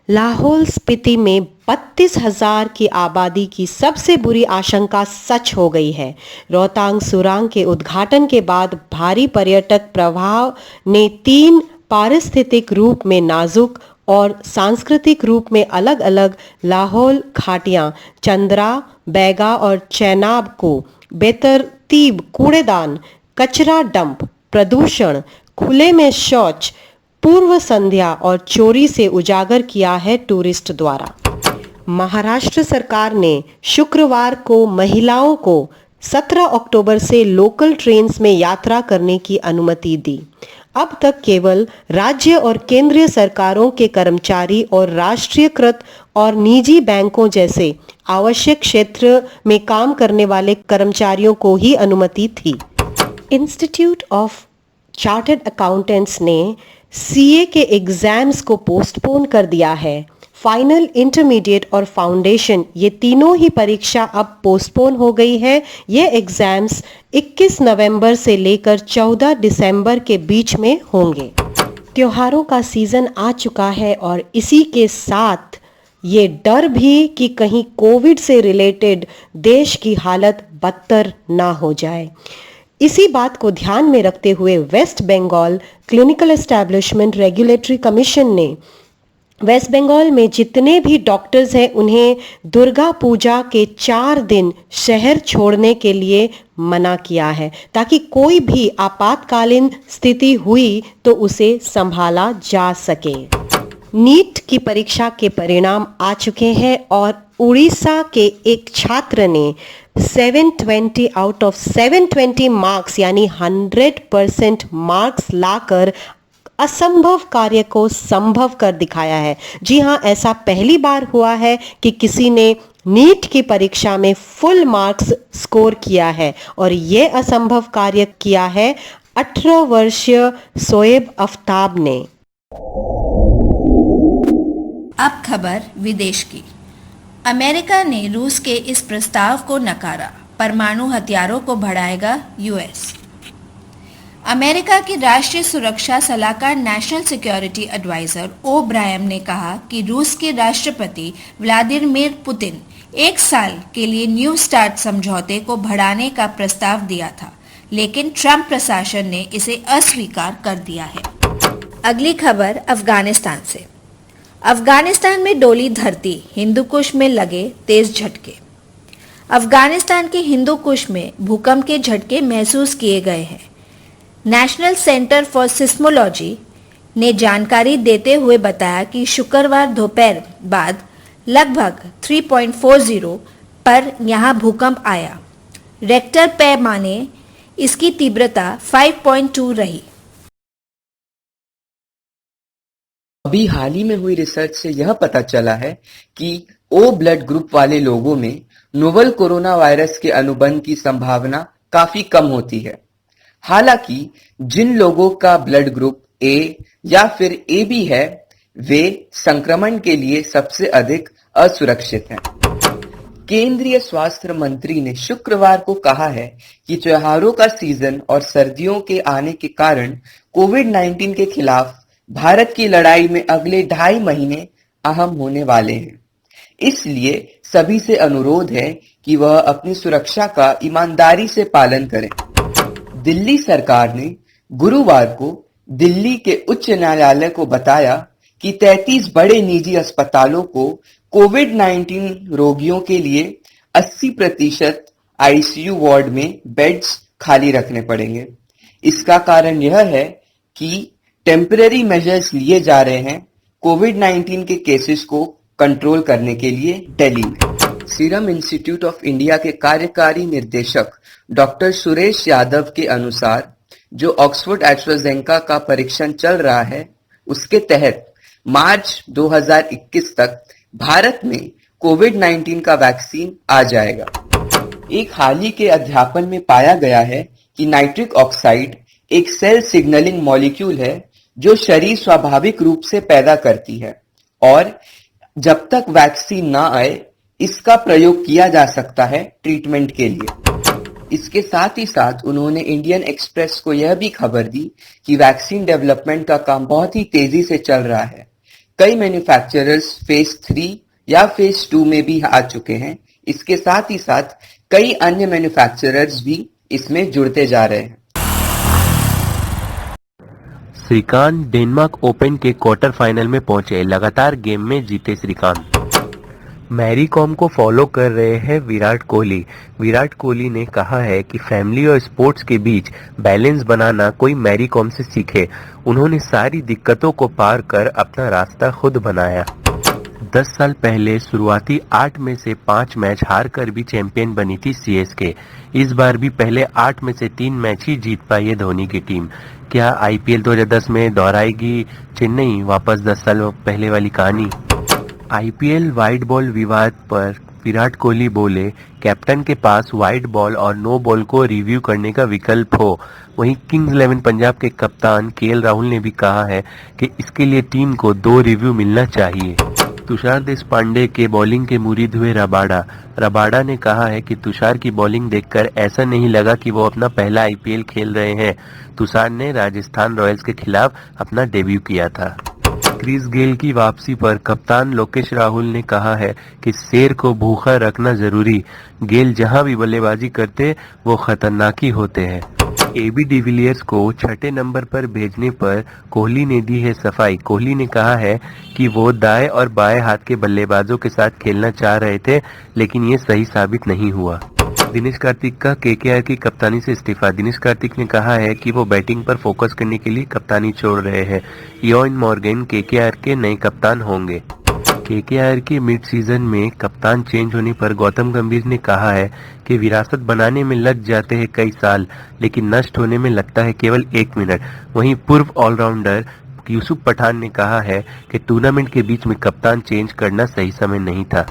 लाहौल स्पीति में 32,000 की आबादी की सबसे बुरी आशंका सच हो गई है। रोहतांग सुरंग के उद्घाटन के बाद भारी पर्यटक प्रवाह ने 3 पारिस्थितिक रूप में नाजुक और सांस्कृतिक रूप में अलग-अलग लाहौल घाटियां चंद्रा, बैगा और चेनाब को बेतरतीब कूड़ेदान, कचरा डंप, प्रदूषण, खुले में शौच, पूर्व संध्या और चोरी से उजागर किया है टूरिस्ट द्वारा। महाराष्ट्र सरकार ने शुक्रवार को महिलाओं को 17 अक्टूबर से लोकल ट्रेन्स में यात्रा करने की अनुमति दी। अब तक केवल राज्य और केंद्रीय सरकारों के कर्मचारी और राष्ट्रीयकृत और निजी बैंकों जैसे आवश्यक क्षेत्र में काम करने वाले कर्मचारियों को ही अनुमति थी। इंस्टीट्यूट ऑफ चार्टर्ड अकाउंटेंट्स ने सीए के एग्जाम्स को पोस्टपोन कर दिया है। फाइनल, इंटरमीडिएट और फाउंडेशन ये तीनों ही परीक्षा अब पोस्टपोन हो गई है। ये एग्जाम्स 21 नवंबर से लेकर 14 दिसंबर के बीच में होंगे। त्योहारों का सीजन आ चुका है और इसी के साथ ये डर भी कि कहीं कोविड से रिलेटेड देश की हालत बदतर ना हो जाए। इसी बात को ध्यान में रखते हुए West Bengal clinical establishment regulatory commission ने वेस्ट बंगाल में जितने भी डॉक्टर्स हैं उन्हें दुर्गा पूजा के 4 दिन शहर छोड़ने के लिए मना किया है, ताकि कोई भी आपातकालीन स्थिति हुई तो उसे संभाला जा सके। नीट की परीक्षा के परिणाम आ चुके हैं और उड़ीसा के एक छात्र ने 720 आउट ऑफ 720 मार्क्स यानी 100% मार्क्स लाकर असंभव कार्य को संभव कर दिखाया है। जी हाँ, ऐसा पहली बार हुआ है कि किसी ने नीट की परीक्षा में फुल मार्क्स स्कोर किया है और ये असंभव कार्य किया है 18 वर्षीय शोएब आफ्ताब ने। अब खबर विदेश की। अमेरिका ने रूस के इस प्रस्ताव को नकारा। परमाणु हथियारों को बढ़ाएगा यूएस। अमेरिका की राष्ट्रीय सुरक्षा सलाहकार नेशनल सिक्योरिटी एडवाइजर ओ ब्रायन ने कहा कि रूस के राष्ट्रपति व्लादिमीर पुतिन 1 साल के लिए न्यू स्टार्ट समझौते को बढ़ाने का प्रस्ताव दिया था, लेकिन ट्रंप प्रशासन ने इसे अस्वीकार कर दिया है। अगली खबर अफगानिस्तान से। अफगानिस्तान में डोली धरती, हिंदुकुश में लगे तेज झटके। अफगानिस्तान के हिंदुकुश में भूकंप के झटके महसूस किए गए हैं। नेशनल सेंटर फॉर सिस्मोलॉजी ने जानकारी देते हुए बताया कि शुक्रवार दोपहर बाद लगभग 3.40 पर यहां भूकंप आया। रेक्टर पैमाने इसकी तीव्रता 5.2 रही। अभी हाल ही में हुई रिसर्च से यह पता चला है कि ओ ब्लड ग्रुप वाले लोगों में नोवल कोरोना वायरस के अनुबंध की संभावना काफी कम होती है। हालांकि जिन लोगों का ब्लड ग्रुप ए या फिर ए बी है, वे संक्रमण के लिए सबसे अधिक असुरक्षित हैं। केंद्रीय स्वास्थ्य मंत्री ने शुक्रवार को कहा है कि त्योहारों का सीजन और सर्दियों के आने के कारण कोविड-19 के खिलाफ भारत की लड़ाई में अगले 2.5 महीने अहम होने वाले हैं। इसलिए सभी से अनुरोध है कि वह अपनी सुरक्षा का ईमानदारी से पालन करें। दिल्ली सरकार ने गुरुवार को दिल्ली के उच्च न्यायालय को बताया कि 33 बड़े निजी अस्पतालों को कोविड-19 रोगियों के लिए 80% आईसीयू वार्ड में बेड्स खाली रखने पड़ेंगे। इसका कारण यह है कि टेम्पररी मेजर्स लिए जा रहे हैं कोविड-19 के केसेस को कंट्रोल करने के लिए दिल्ली में। सीरम इंस्टीट्यूट ऑफ इंडिया के कार्यकारी निर्देशक डॉक्टर सुरेश यादव के अनुसार जो ऑक्सफोर्ड एस्ट्राजेनेका का परीक्षण चल रहा है, उसके तहत मार्च 2021 तक भारत में कोविड-19 का वैक्सीन आ जाएगा। एक हाल ही के अध्यापन में पाया गया है कि नाइट्रिक ऑक्साइड एक सेल सिग्नलिंग मॉलिक्यूल है जो शरीर स्वाभाविक रूप से पैदा करती है और जब तक वैक्सीन ना आए इसका प्रयोग किया जा सकता है ट्रीटमेंट के लिए। इसके साथ ही साथ उन्होंने इंडियन एक्सप्रेस को यह भी खबर दी कि वैक्सीन डेवलपमेंट का काम बहुत ही तेजी से चल रहा है। कई मैन्युफैक्चरर्स फेज 3 या फेज 2 में भी आ चुके हैं। इसके साथ ही साथ कई अन्य मैन्युफैक्चरर्स भी इसमें जुड़ते जा रहे हैं। श्रीकांत डेनमार्क ओपन के क्वार्टर फाइनल में पहुंचे, लगातार गेम में जीते श्रीकांत। मैरी कॉम को फॉलो कर रहे हैं विराट कोहली। विराट कोहली ने कहा है कि फैमिली और स्पोर्ट्स के बीच बैलेंस बनाना कोई मैरी कॉम से सीखे। उन्होंने सारी दिक्कतों को पार कर अपना रास्ता खुद बनाया। 10 साल पहले शुरुआती 8 में से 5 मैच हार कर भी चैंपियन बनी थी सीएसके। इस बार भी पहले 8 में से 3 मैच ही जीत पाई है धोनी की टीम। क्या आईपीएल 2010 में दोहराएगी चेन्नई वापस 10 साल पहले वाली कहानी? आईपीएल वाइड बॉल विवाद पर विराट कोहली बोले, कैप्टन के पास वाइड बॉल और नो बॉल को रिव्यू करने का विकल्प हो। वहीं किंग्स 11 पंजाब के कप्तान केएल राहुल ने भी कहा है कि इसके लिए टीम को 2 रिव्यू मिलना चाहिए। तुषार देशपांडे के बॉलिंग के मुरीद हुए रबाडा ने कहा है कि तुषार की बॉलिंग देखकर ऐसा नहीं लगा कि वो अपना पहला आईपीएल खेल रहे हैं। तुषार ने राजस्थान रॉयल्स के खिलाफ अपना डेब्यू किया था। क्रिस गेल की वापसी पर कप्तान लोकेश राहुल ने कहा है कि शेर को भूखा रखना जरूरी। गेल जहां भी बल्लेबाजी करते वो खतरनाक ही होते हैं। एबी डिविलियर्स को 6 नंबर पर भेजने पर कोहली ने दी है सफाई। कोहली ने कहा है कि वो दाएं और बाएं हाथ के बल्लेबाजों के साथ खेलना चाह रहे थे, लेकिन ये सही साबित नहीं हुआ। दिनेश कार्तिक का केकेआर की कप्तानी से इस्तीफा। दिनेश कार्तिक ने कहा है कि वो बैटिंग पर फोकस करने के लिए कप्तानी छोड़ रहे हैं। इयोन मॉर्गन केकेआर के नए कप्तान होंगे। केकेआर के मिड सीजन में कप्तान चेंज होने पर गौतम गंभीर ने कहा है कि विरासत बनाने में लग जाते हैं कई साल, लेकिन नष्ट होने में लगता है केवल 1 मिनट। वहीं पूर्व ऑलराउंडर यूसुफ पठान ने कहा है कि टूर्नामेंट के बीच में कप्तान चेंज करना सही समय नहीं था।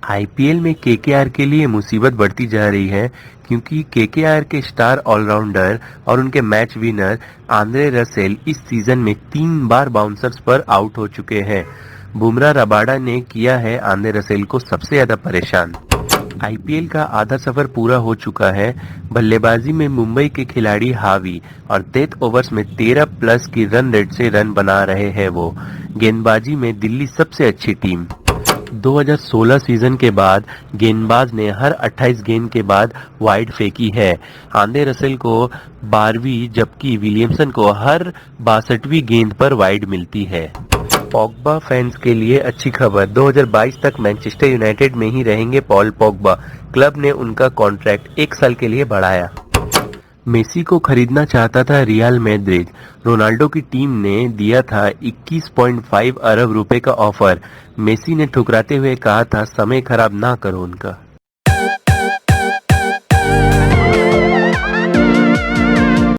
आईपीएल में केकेआर के लिए मुसीबत बढ़ती जा रही है, क्योंकि केकेआर के स्टार ऑलराउंडर और उनके मैच विनर आंद्रे रसेल इस सीजन में 3 बार बाउंसर्स पर आउट हो चुके हैं। बुमराह रबाडा ने किया है आंद्रे रसेल को सबसे ज्यादा परेशान। आईपीएल का आधा सफर पूरा हो चुका है। बल्लेबाजी में मुंबई के खिलाड़ी हावी और 23 ओवर्स में 13+ की रन रेट से रन बना रहे हैं वो। गेंदबाजी में दिल्ली सबसे अच्छी टीम। 2016 सीजन के बाद गेंदबाज ने हर 28 गेंद के बाद वाइड फेंकी है। आंद्रे रसेल को 12वीं जबकि विलियमसन को हर 62वीं गेंद पर वाइड मिलती है। पॉग्बा फैंस के लिए अच्छी खबर, 2022 तक मैनचेस्टर यूनाइटेड में ही रहेंगे पॉल पॉग्बा। क्लब ने उनका कॉन्ट्रैक्ट 1 साल के लिए बढ़ाया। मेसी को खरीदना चाहता था रियल मैड्रिड। रोनाल्डो की टीम ने दिया था 21.5 अरब रुपए का ऑफर। मेसी ने ठुकराते हुए कहा था समय खराब ना करो उनका।